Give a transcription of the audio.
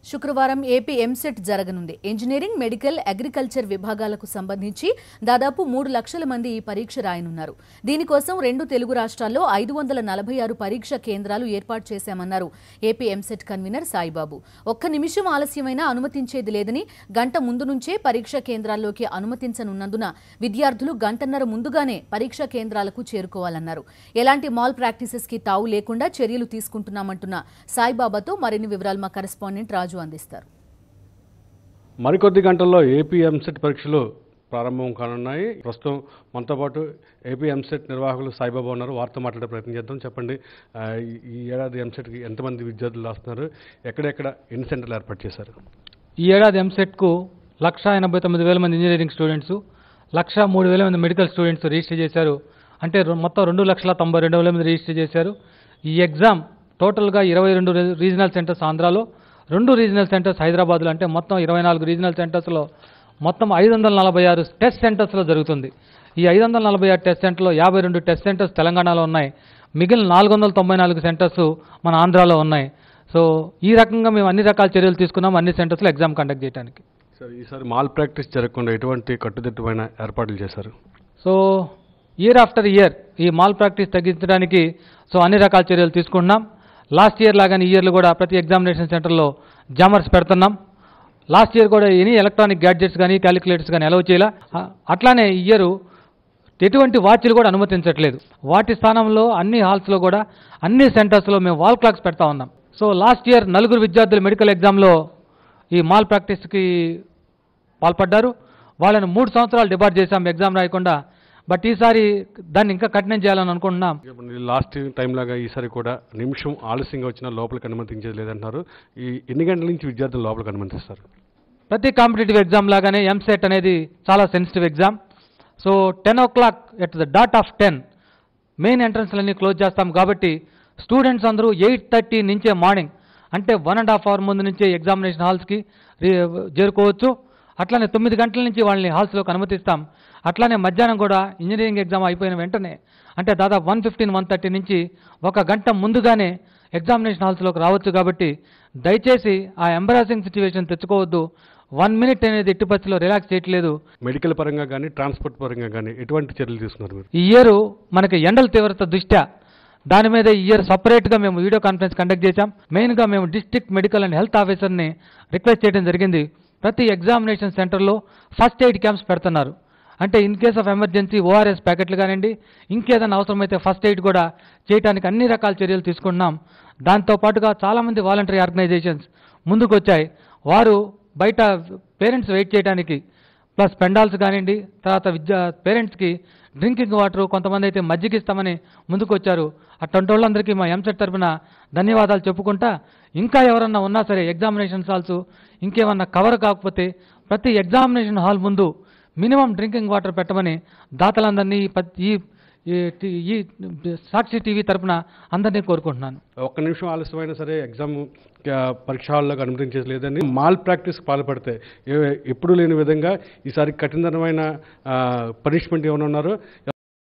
శుక్రవారం AP EAMCET జరగనుంది. Engineering, medical, agriculture విభాగాలకు సంబంధించి దాదాపు 3 లక్షల మంది ఈ పరీక్ష రాయనున్నారు. దీనికోసం 2 తెలుగు రాష్ట్రాల్లో 546 పరీక్ష కేంద్రాలు ఏర్పాటు చేశామన్నారు ఏపీ ఎంసెట్ కన్వీనర్ సాయిబాబు. ఒక్క నిమిషం ఆలస్యమైనా అనుమతించేది లేదని, గంట ముందు నుంచే పరీక్ష కేంద్రాల్లోకి అనుమతించనున్నందున విద్యార్థులు గంటన్నర ముందుగానే పరీక్ష కేంద్రాలకు చేరుకోవాలన్నారు. ఎలాంటి మాల్ ప్రాక్టీసెస్ కి తావు లేకుండా చర్యలు తీసుకుంటున్నామంటున్న సాయిబాబాతో మరిన్ని వివరాలు మా కరెస్పాండెంట్ రాజు అందిస్తారు. మరికొద్ది గంటల్లో ఏపీ ఎంసెట్ పరీక్షలు ప్రారంభం కానున్నాయి. ప్రస్తుతం మనతో పాటు ఏపీ ఎంసెట్ నిర్వాహకులు సాయిబాబా ఉన్నారు. వారితో మాట్లాడే ప్రయత్నం చేద్దాం. చెప్పండి, ఈ ఏడాది ఎంసెట్కి ఎంతమంది విద్యార్థులు వస్తున్నారు, ఎక్కడెక్కడ ఎన్ని సెంటర్లు ఏర్పాటు చేశారు? ఈ ఏడాది ఎంసెట్కు 1,89,000 మంది ఇంజనీరింగ్ స్టూడెంట్స్, 1,03,000 మంది మెడికల్ స్టూడెంట్స్ రిజిస్టర్ చేశారు. అంటే మొత్తం 2,92,000 మంది రిజిస్టర్ చేశారు. ఈ ఎగ్జామ్ టోటల్గా 22 రీజనల్ సెంటర్స్ ఆంధ్రాలో, 2 రీజనల్ సెంటర్స్ హైదరాబాద్లో, అంటే మొత్తం 24 రీజనల్ సెంటర్స్లో మొత్తం 546 టెస్ట్ సెంటర్స్లో జరుగుతుంది. ఈ 546 టెస్ట్ సెంటర్లో 52 టెస్ట్ సెంటర్స్ తెలంగాణలో ఉన్నాయి. మిగిలిన 494 సెంటర్స్ మన ఆంధ్రాలో ఉన్నాయి. సో ఈ రకంగా మేము అన్ని రకాల చర్యలు తీసుకున్నాం అన్ని సెంటర్స్లో ఎగ్జామ్ కండక్ట్ చేయడానికి. సార్, ఈసారి మాల్ ప్రాక్టీస్ జరగకుండా ఎటువంటి కట్టుదిట్టమైన ఏర్పాట్లు చేశారు? సో ఇయర్ ఆఫ్టర్ ఇయర్ ఈ మాల్ ప్రాక్టీస్ తగ్గించడానికి అన్ని రకాల చర్యలు తీసుకుంటున్నాం. లాస్ట్ ఇయర్ లాగానే ఈ ఇయర్లో కూడా ప్రతి ఎగ్జామినేషన్ సెంటర్లో జామర్స్ పెడుతున్నాం. లాస్ట్ ఇయర్ కూడా ఎనీ ఎలక్ట్రానిక్ గ్యాడ్జెట్స్ కానీ క్యాలిక్యులేటర్స్ కానీ అలౌ చేయాల. అట్లానే ఈ ఇయర్ ఎటువంటి వాచ్లు కూడా అనుమతించట్లేదు. వాటి స్థానంలో అన్ని హాల్స్లో కూడా అన్ని సెంటర్స్లో మేము వాల్ క్లాక్స్ పెడతా ఉన్నాం. సో లాస్ట్ ఇయర్ 4 విద్యార్థులు మెడికల్ ఎగ్జామ్లో ఈ మాల్ ప్రాక్టీస్కి పాల్పడ్డారు. వాళ్ళని 3 సంవత్సరాలు డిబార్ చేశాం ఎగ్జామ్ రాయకుండా. బట్ ఈసారి దాన్ని ఇంకా కఠినం చేయాలని అనుకుంటున్నాం. లాస్ట్ టైం లాగా ఈసారి కూడా నిమిషం ఆలస్యంగా వచ్చినా లోపలికి అనుమతించేది లేదంటున్నారు. ఈ ఎన్ని గంటల నుంచి విద్యార్థులు లోపలికి అనుమతిస్తారు? ప్రతి కాంపిటేటివ్ ఎగ్జామ్ లాగానే ఎంసెట్ అనేది చాలా sensitive exam. So 10 o'clock at the dot of 10 main ఎంట్రన్స్లన్నీ క్లోజ్ చేస్తాం. కాబట్టి స్టూడెంట్స్ అందరూ 8:30 నుంచే మార్నింగ్, అంటే 1.5 hour ముందు నుంచే ఎగ్జామినేషన్ హాల్స్కి చేరుకోవచ్చు. అట్లానే 9 గంటల నుంచి వాళ్ళని హాల్స్లోకి అనుమతిస్తాం. అట్లానే మధ్యాహ్నం కూడా ఇంజనీరింగ్ ఎగ్జామ్ అయిపోయిన వెంటనే, అంటే దాదాపు 1:15, 1:30 నుంచి 1 గంట ముందుగానే ఎగ్జామినేషన్ హాల్స్లోకి రావచ్చు. కాబట్టి దయచేసి ఆ ఎంబరాసింగ్ సిచ్యువేషన్ తెచ్చుకోవద్దు. 1 minute అనేది ఎట్టి పరిస్థితిలో రిలాక్స్ చేయట్లేదు. మెడికల్ పరంగా కానీ ట్రాన్స్పోర్ట్ పరంగా కానీ ఎటువంటి చర్యలు తీసుకున్నారు మీరు? ఈ ఇయర్ మనకి ఎండల తీవ్రత దృష్ట్యా దాని మీద ఈ ఇయర్ సపరేట్గా మేము వీడియో కాన్ఫరెన్స్ కండక్ట్ చేశాం. మెయిన్గా మేము డిస్ట్రిక్ట్ మెడికల్ అండ్ హెల్త్ ఆఫీసర్ని రిక్వెస్ట్ చేయడం జరిగింది. ప్రతి ఎగ్జామినేషన్ సెంటర్లో ఫస్ట్ ఎయిడ్ క్యాంప్స్ పెడుతున్నారు. అంటే in case of emergency ORS ప్యాకెట్లు కానివ్వండి, ఇంకేదైనా అవసరమైతే ఫస్ట్ ఎయిడ్ కూడా చేయడానికి అన్ని రకాల చర్యలు తీసుకుంటున్నాం. దాంతోపాటుగా చాలామంది వాలంటరీ ఆర్గనైజేషన్స్ ముందుకు వచ్చాయి. వారు బయట పేరెంట్స్ వెయిట్ చేయడానికి ప్లస్ పెండాల్స్ కానివ్వండి, తర్వాత పేరెంట్స్కి డ్రింకింగ్ వాటర్, కొంతమంది అయితే మజ్జిగ ఇస్తామని ముందుకు వచ్చారు. అటువంటి వాళ్ళందరికీ మా ఎంసెట్ తరఫున ధన్యవాదాలు చెప్పుకుంటా, ఇంకా ఎవరన్నా ఉన్నా సరే ఎగ్జామినేషన్ హాల్స్ ఇంకేమన్నా కవర్ కాకపోతే ప్రతి ఎగ్జామినేషన్ హాల్ ముందు మినిమం డ్రింకింగ్ వాటర్ పెట్టమని దాతలందరినీ ఈ సాక్షి టీవీ తరఫున అందరినీ కోరుకుంటున్నాను. 1 నిమిషం ఆలస్యమైనా సరే ఎగ్జామ్ పరీక్ష హాల్లోకి అనుమతించేది లేదని, మాల్ ప్రాక్టీస్ పాల్పడితే ఎప్పుడూ లేని విధంగా ఈసారి కఠినమైన పనిష్మెంట్ ఏమైనా ఉన్నారు?